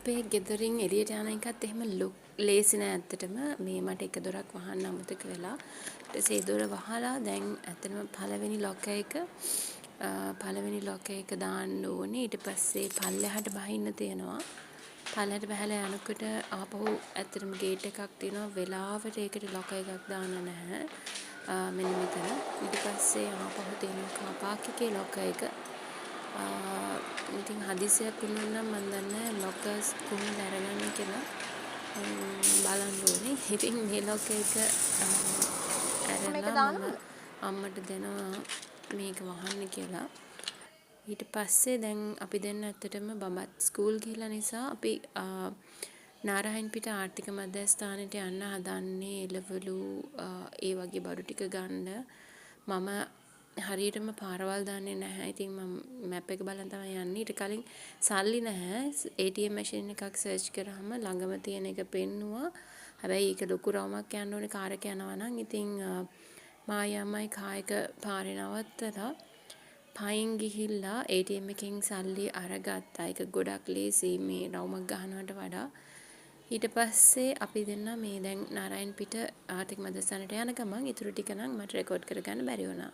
අපේ ගෙදරින් එළියට යන එකත් එහෙම ලේසි නෑ ඇත්තටම. මේ මට එක දොරක් වහන්න අමතක වෙලා. ඊට පස්සේ ඒ දොර වහලා දැන් ඇත්තටම පළවෙනි ලොක් එක දාන්න ඕනේ. ඊට පස්සේ පල්ලෙහාට බහින්න තියෙනවා. පල්ලෙහාට බහලා යනකොට ආපහු ඇත්තටම ගේට් එකක් තියෙනවා. වෙලාවට ඒකට ලොක් එකක් දාන්න නැහැ. මෙන්න මෙතන. ඊට පස්සේ ආපහු තියෙනවා කාර් පාක් එකේ ලොක් එක. ඉතින් හදිසියක් වුණොත් නම් මම දන්නේ ලොකර්ස් කොහොමද අරගන්නේ කියලා බලන්න ඕනේ. ඉතින් මේ ලොක් එක අරලා මම අම්මට දෙනවා මේක වහන්න කියලා. ඊට පස්සේ දැන් අපි දෙන්න ඇත්තටම බබත් ස්කූල් ගිහලා නිසා අපි නාරායන්පිට ආර්ථික මධ්‍යස්ථානයට යන්න හදන්නේ එළවලු ඒ වගේ බඩු ටික ගන්න. මම හරියටම පාරවල් දන්නේ නැහැ. ඉතින් මම මැප් එක බලන් තමයි යන්නේ. ඊට කලින් සල්ලි නැහැ. ATM මැෂින් එකක් සර්ච් කරාම ළඟම තියෙන එක පෙන්නුවා. හැබැයි ඒක ලොකු රවුමක් යන්න ඕනේ කාර් එක යනවා නම්. ඉතින් මායි අම්මයි කායක පාරේ නවත්තලා පයින් ගිහිල්ලා ATM එකෙන් සල්ලි අරගත්තා. ඒක ගොඩක් ලේසි මේ රවුමක් ගහනවට වඩා. ඊට පස්සේ අපි දෙන්න මේ දැන් නාරායන්පිට ආර්ථික මධ්‍යස්ථානයට යන ගමන් ඊටු ටික නම් මට රෙකෝඩ් කරගන්න බැරි වුණා.